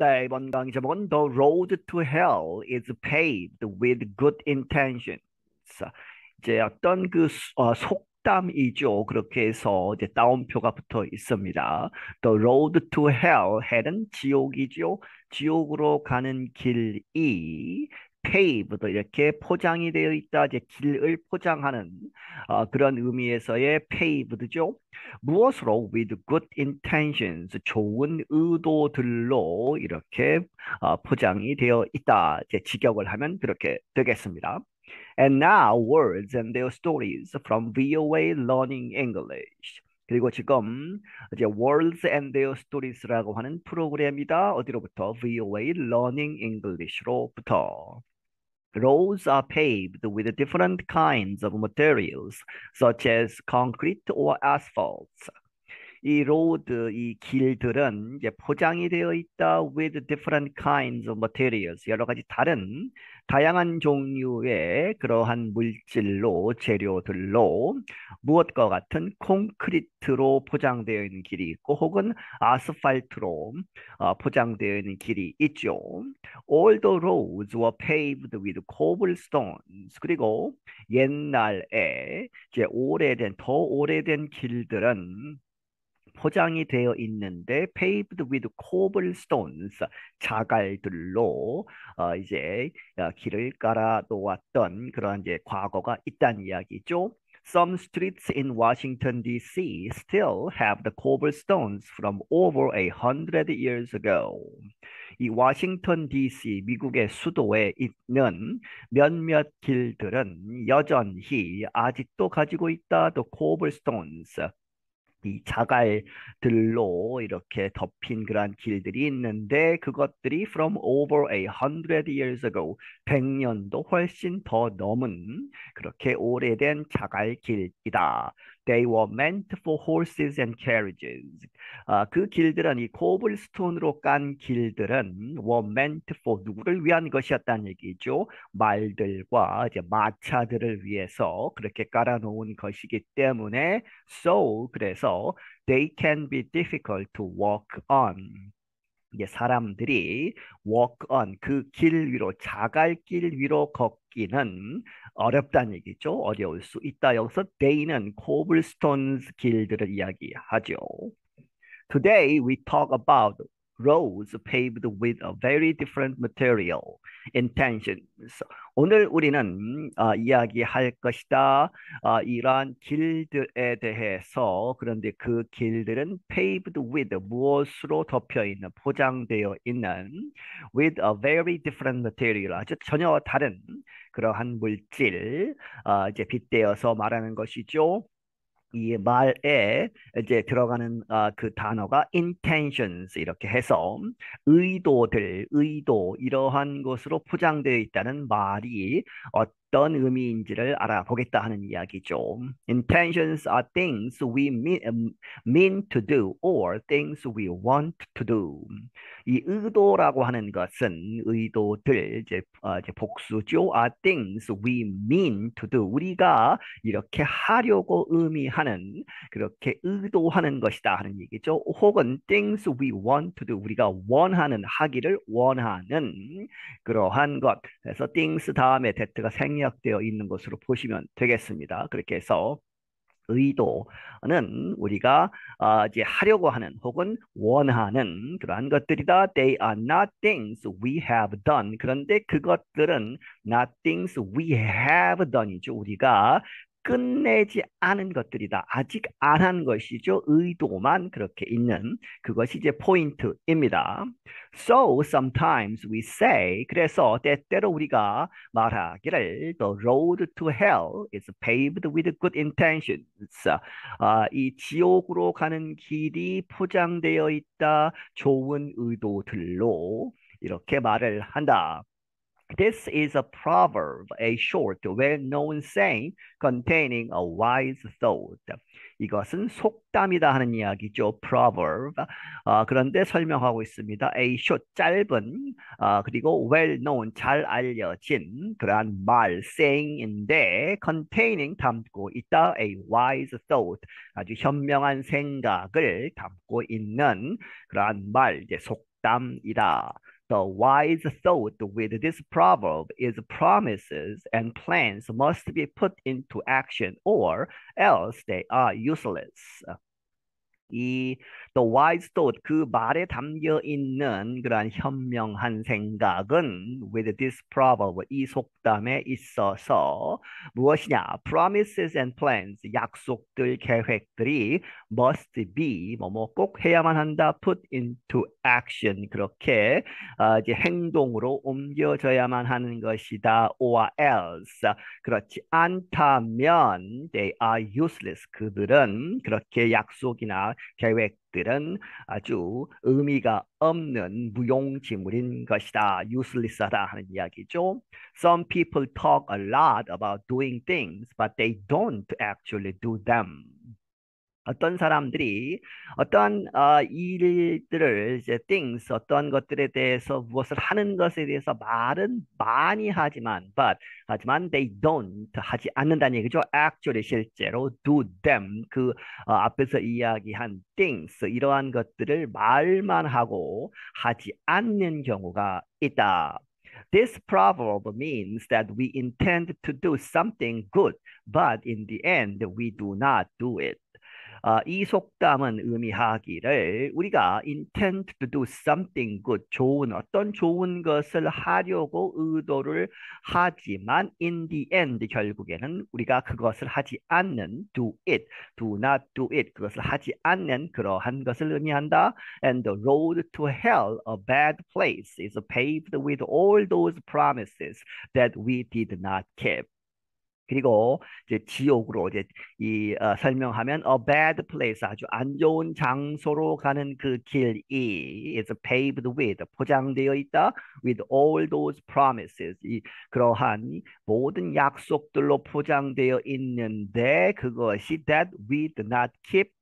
네, 이번 강의 제목은 The Road to Hell is Paved with Good Intentions. 이제 어떤 속담이죠. 그렇게 해서 이제 따옴표가 붙어 있습니다. The Road to Hell, 헬은 지옥이죠. 지옥으로 가는 길이 paved 이렇게 포장이 되어 있다. 이제 길을 포장하는 그런 의미에서의 paved죠. 무엇으로? With good intentions, 좋은 의도들로 이렇게 포장이 되어 있다. 이제 직역을 하면 그렇게 되겠습니다. And now words and their stories from VOA Learning English. 그리고 지금 이제 Words and Their Stories라고 하는 프로그램이다. 어디로부터? VOA Learning English로부터. Roads are paved with different kinds of materials, such as concrete or asphalt. 이 로드, 이 길들은 이제 포장이 되어 있다 with different kinds of materials. 여러 가지 다양한 종류의 그러한 물질로, 재료들로 무엇과 같은 콘크리트로 포장되어 있는 길이 있고 혹은 아스팔트로 포장되어 있는 길이 있죠. All the roads were paved with cobblestones. 그리고 옛날에 이제 더 오래된 길들은 포장이 되어 있는데 paved with cobblestones 자갈들로 이제 길을 깔아 놓았던 그런 이제 과거가 있다는 이야기죠. Some streets in Washington D.C. still have the cobblestones from over 100 years ago. 이 워싱턴 DC 미국의 수도에 있는 몇몇 길들은 여전히 아직도 가지고 있다. The cobblestones. 이 자갈들로 이렇게 덮인 그러한 길들이 있는데 그것들이 from over 100 years ago 100년도 훨씬 더 넘은 그렇게 오래된 자갈길이다. They were meant for horses and carriages. 그 길들은 이 코블스톤으로 깐 길들은 were meant for 누구를 위한 것이었다는 얘기죠. 말들과 이제 마차들을 위해서 그렇게 깔아놓은 것이기 때문에 그래서 they can be difficult to walk on. 이게 사람들이 walk on 그 길 위로 자갈길 위로 걷기는 어렵다는 얘기죠. 어려울 수 있다. 여기서 they는 cobblestones 길들을 이야기하죠. Today we talk about roads paved with a very different material, intentions. 오늘 우리는 이야기할 것이다. 이러한 길들에 대해서 그런데 그 길들은 paved with 무엇으로 덮여 있는 포장되어 있는 with a very different material 아주 전혀 다른 그러한 물질 이제 빗대어서 말하는 것이죠. 이 말에 이제 들어가는 그 단어가 intentions 이렇게 해서 의도 이러한 것으로 포장되어 있다는 말이 어떤 의미인지를 알아보겠다 하는 이야기죠. Intentions are things we mean to do or things we want to do. 이 의도라고 하는 것은 의도들 이제 복수죠. are things we mean to do. 우리가 이렇게 하려고 의미하는 그렇게 의도하는 것이다 하는 얘기죠. 혹은 things we want to do. 우리가 하기를 원하는 그러한 것. 그래서 things 다음에 that가 생략되어 있는 것으로 보시면 되겠습니다. 그렇게 해서 의도는 우리가 이제 하려고 하는 혹은 원하는 그러한 것들이다. They are not things we have done. 그런데 그것들은 not things we have done이죠. 우리가 끝내지 않은 것들이다. 아직 안 한 것이죠. 의도만 그렇게 있는 그것이 이제 포인트입니다. So sometimes we say 그래서 때때로 우리가 말하기를 the road to hell is paved with good intentions. 이 지옥으로 가는 길이 포장되어 있다. 좋은 의도들로 이렇게 말을 한다. This is a proverb, a short, well-known saying containing a wise thought. 이것은 속담이다 하는 이야기죠. proverb. 그런데 설명하고 있습니다. a short, 짧은, 그리고 well-known, 잘 알려진 그러한 saying인데 containing, 담고 있다. a wise thought, 아주 현명한 생각을 담고 있는 그러한 이제 속담이다. The wise thought with this proverb is promises and plans must be put into action or else they are useless. 이 The wise thought 그 말에 담겨 있는 그러한 현명한 생각은 with this proverb 이 속담에 있어서 무엇이냐? Promises and plans 약속들 계획들이 must be 뭐뭐 꼭 해야만 한다 put into action 그렇게 이제 행동으로 옮겨져야만 하는 것이다 or else 그렇지 않다면 they are useless 그들은 그렇게 약속이나 계획들은 아주 의미가 없는 무용지물인 것이다. useless하다 하는 이야기죠. Some people talk a lot about doing things, but they don't actually do them. 어떤 사람들이 어떤 일들을 이제 things 어떤 것들에 대해서 무엇을 하는 것에 대해서 말은 많이 하지만 they don't 하지 않는다는 얘기죠. Actually 실제로 do them 그 앞에서 이야기한 things 이러한 것들을 말만 하고 하지 않는 경우가 있다. This proverb means that we intend to do something good, but in the end we do not do it. 이 속담은 의미하기를 우리가 intend to do something good, 어떤 좋은 것을 하려고 의도를 하지만 in the end 결국에는 우리가 그것을 하지 않는 do not do it 그것을 하지 않는 그러한 것을 의미한다. And the road to hell, a bad place, is paved with all those promises that we did not keep. 그리고 이제 지옥으로 이제 설명하면 a bad place 아주 안 좋은 장소로 가는 그 길이 is paved with 포장되어 있다 with all those promises 그러한 모든 약속들로 포장되어 있는데 그것이 that we do not keep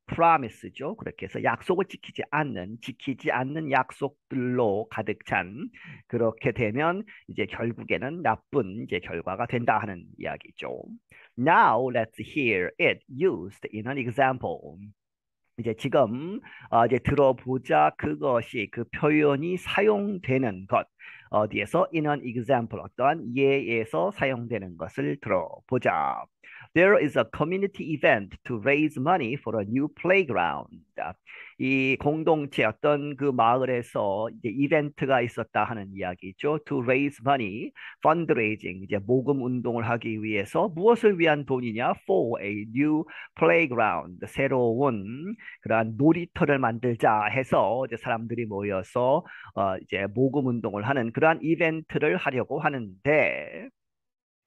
promise죠. 그렇게 해서 약속을 지키지 않는 약속들로 가득 찬 그렇게 되면 이제 결국에는 나쁜 이제 결과가 된다 하는 이야기죠. Now let's hear it used in an example. 이제 지금 이제 들어보자 그것이 그 표현이 사용되는 것 어디에서 in an example 어떠한 예에서 사용되는 것을 들어보자. There is a community event to raise money for a new playground. 이 공동체 어떤 그 마을에서 이제 이벤트가 있었다 하는 이야기죠. To raise money, fundraising 이제 모금 운동을 하기 위해서 무엇을 위한 돈이냐? For a new playground 새로운 그러한 놀이터를 만들자 해서 이제 사람들이 모여서 이제 모금 운동을 하는 그러한 이벤트를 하려고 하는데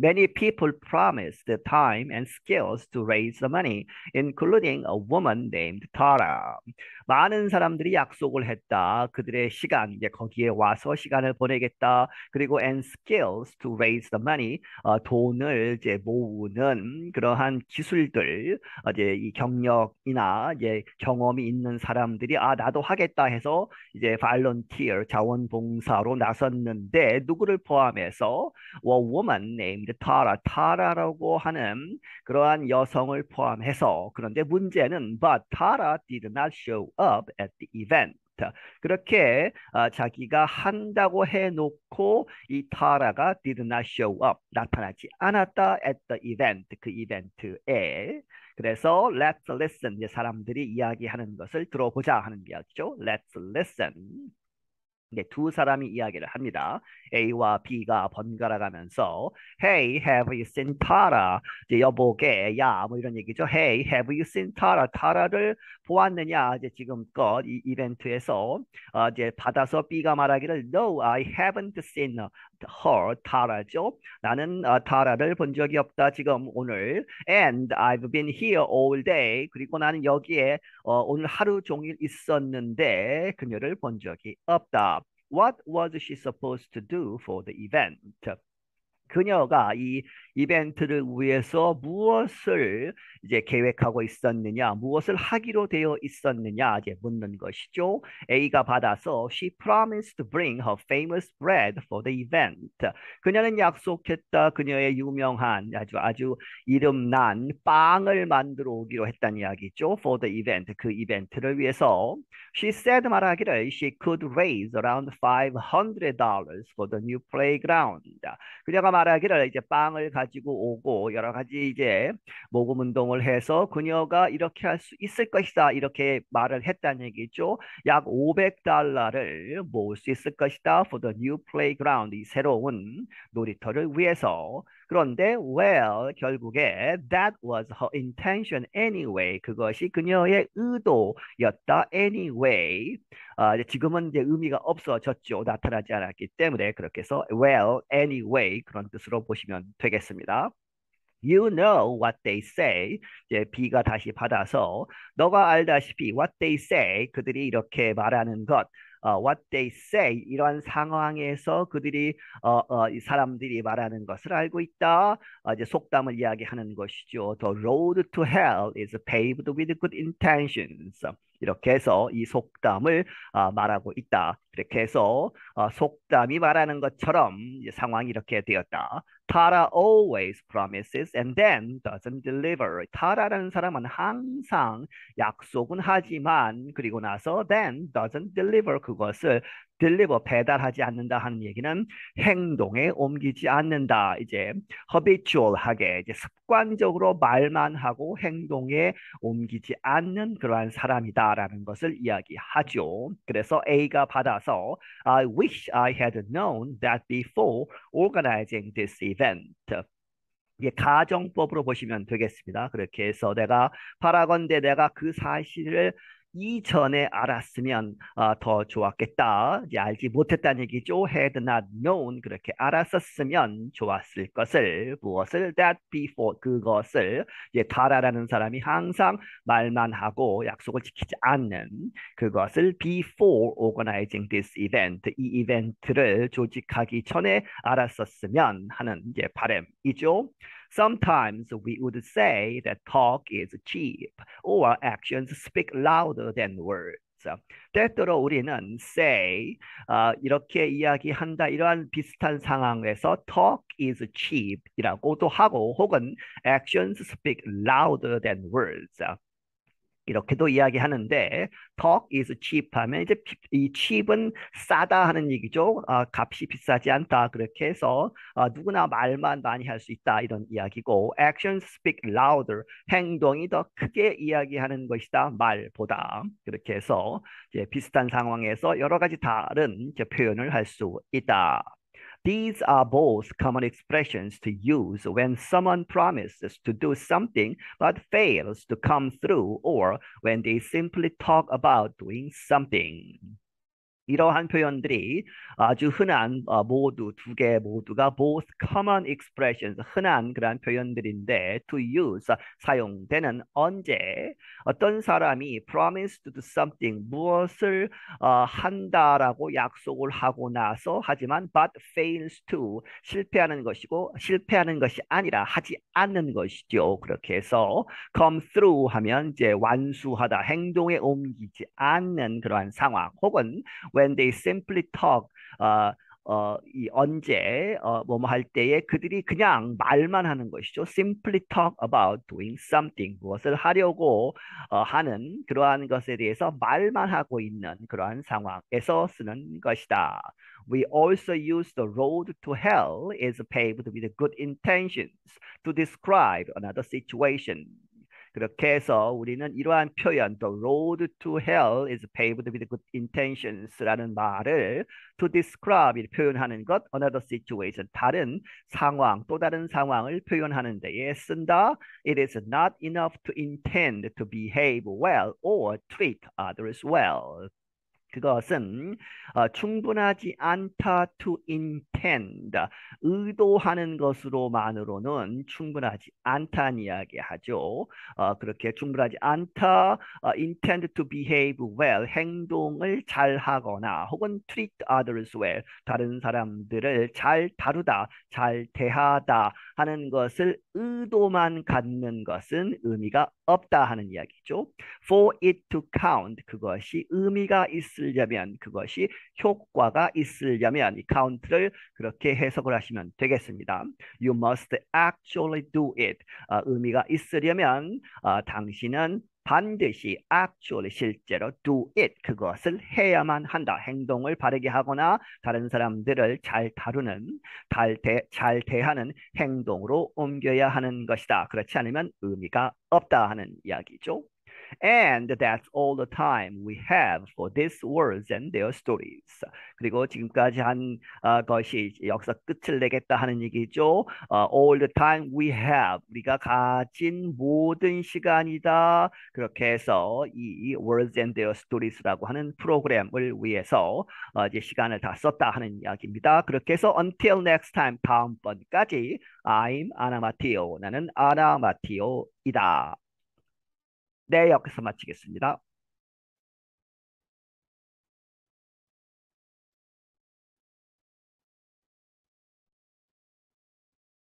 Many people promised the time and skills to raise the money, including a woman named Tara. 많은 사람들이 약속을 했다. 그들의 시간, 이제 거기에 와서 시간을 보내겠다. 그리고 and skills to raise the money, 돈을 이제 모으는 그러한 기술들, 이제 이 경력이나 이제 경험이 있는 사람들이 나도 하겠다 해서 이제 volunteer 자원봉사로 나섰는데 누구를 포함해서 a woman named 타라라고 하는 그러한 여성을 포함해서 그런데 문제는 but Tara did not show up at the event. 그렇게 자기가 한다고 해놓고 이 타라가 did not show up 나타나지 않았다 at the event 그 이벤트에 그래서 let's listen 이제 사람들이 이야기하는 것을 들어보자 하는 이야기죠. Let's listen. 네, 두 사람이 이야기를 합니다. A와 B가 번갈아 가면서 Hey, have you seen Tara? 이제 여보게, 야, 뭐 이런 얘기죠. Hey, have you seen Tara? 타라를 보았느냐? 이제 지금껏 이 이벤트에서 이제 받아서 B가 말하기를 No, I haven't seen her, 타라죠. 나는 타라를 본 적이 없다. 지금 오늘 And I've been here all day. 그리고 나는 여기에 오늘 하루 종일 있었는데 그녀를 본 적이 없다. What was she supposed to do for the event? 그녀가 이 이벤트를 위해서 무엇을 이제 계획하고 있었느냐, 무엇을 하기로 되어 있었느냐, 이제 묻는 것이죠. A가 받아서 She promised to bring her famous bread for the event. 그녀는 약속했다. 그녀의 유명한 아주 이름난 빵을 만들어 오기로 했다는 이야기죠. For the event, 그 이벤트를 위해서. She said 말하기를 she could raise around $500 for the new playground. 그녀가 말하기를 이제 빵을 가지고 오고 여러 가지 이제 모금 운동을 해서 그녀가 이렇게 할 수 있을 것이다. 이렇게 말을 했다는 얘기죠. 약 $500를 모을 수 있을 것이다. For the new playground. 이 새로운 놀이터를 위해서. 그런데 well 결국에 that was her intention anyway. 그것이 그녀의 의도였다. anyway. 이제 지금은 이제 의미가 없어졌죠. 나타나지 않았기 때문에 그렇게 해서 well, anyway 그런 뜻으로 보시면 되겠습니다. You know what they say. 이제 B가 다시 받아서 너가 알다시피 what they say 그들이 이렇게 말하는 것. what they say 이러한 상황에서 그들이 이 사람들이 말하는 것을 알고 있다. 이제 속담을 이야기하는 것이죠. The road to hell is paved with good intentions. 이렇게 해서 이 속담을 말하고 있다. 이렇게 해서 속담이 말하는 것처럼 이제 상황이 이렇게 되었다. Tara always promises and then doesn't deliver. 타라라는 사람은 항상 약속은 하지만 그리고 나서 then doesn't deliver 그것을 deliver 배달하지 않는다 하는 얘기는 행동에 옮기지 않는다. 이제 habitual하게 이제 습관적으로 말만 하고 행동에 옮기지 않는 그러한 사람이다라는 것을 이야기하죠. 그래서 A가 받아서 I wish I had known that before organizing this event. 이게 가정법으로 보시면 되겠습니다. 그렇게 해서 바라건대 내가 그 사실을 이전에 알았으면 더 좋았겠다. 이제 알지 못했다는 얘기죠. Had not known 그렇게 알았었으면 좋았을 것을 무엇을 that before 그것을 이제 다라라는 사람이 항상 말만 하고 약속을 지키지 않는 그것을 before organizing this event 이 이벤트를 조직하기 전에 알았었으면 하는 이제 바람이죠. Sometimes we would say that talk is cheap or actions speak louder than words. 때때로 우리는 say 이렇게 이야기한다 이러한 비슷한 상황에서 talk is cheap 이라고도 하고 혹은 actions speak louder than words. 이렇게도 이야기하는데 talk is cheap 하면 이제 이 cheap은 싸다 하는 얘기죠. 값이 비싸지 않다. 그렇게 해서 누구나 말만 많이 할 수 있다 이런 이야기고 actions speak louder 행동이 더 크게 이야기하는 것이다 말보다 그렇게 해서 이제 비슷한 상황에서 여러 가지 다른 이제 표현을 할 수 있다. These are both common expressions to use when someone promises to do something but fails to come through or when they simply talk about doing something. 이러한 표현들이 아주 흔한 모두 두 개 모두가 both common expressions 흔한 그러한 표현들인데 to use 사용되는 언제 어떤 사람이 promise to do something 무엇을 한다라고 약속을 하고 나서 하지만 but fails to 실패하는 것이고 실패하는 것이 아니라 하지 않는 것이죠. 그렇게 해서 come through 하면 이제 완수하다 행동에 옮기지 않는 그러한 상황 혹은 when they simply talk, 이 언제, 뭐뭐 할 때에 그들이 그냥 말만 하는 것이죠. simply talk about doing something, 무엇을 하려고 하는 그러한 것에 대해서 말만 하고 있는 그러한 상황에서 쓰는 것이다. We also use the road to hell is paved with good intentions to describe another situation. 그렇게 해서 우리는 이러한 표현, the road to hell is paved with good intentions라는 말을 to describe 표현하는 것, another situation, 다른 상황, 또 다른 상황을 표현하는 데에 쓴다. It is not enough to intend to behave well or treat others well. 그것은 충분하지 않다 to intend, 의도하는 것으로만으로는 충분하지 않다는 이야기 하죠. 그렇게 충분하지 않다, intend to behave well, 행동을 잘 하거나 혹은 treat others well, 다른 사람들을 잘 다루다, 잘 대하다 하는 것을 의도만 갖는 것은 의미가 없다 하는 이야기죠. For it to count, 그것이 의미가 있으려면, 그것이 효과가 있으려면 이 count를 그렇게 해석을 하시면 되겠습니다. You must actually do it. 의미가 있으려면 당신은 반드시 actually 실제로 do it, 그것을 해야만 한다. 행동을 바르게 하거나 다른 사람들을 잘 다루는, 잘 대하는 행동으로 옮겨야 하는 것이다. 그렇지 않으면 의미가 없다 하는 이야기죠. And that's all the time we have for these words and their stories. 그리고 지금까지 한 것이 여기서 끝을 내겠다 하는 얘기죠. All the time we have, 우리가 가진 모든 시간이다. 그렇게 해서 이 words and their stories라고 하는 프로그램을 위해서 이제 시간을 다 썼다 하는 이야기입니다. 그렇게 해서 until next time, 다음번까지 I'm 아나 마티오, 나는 아나 마티오이다. 네, 여기서 마치겠습니다.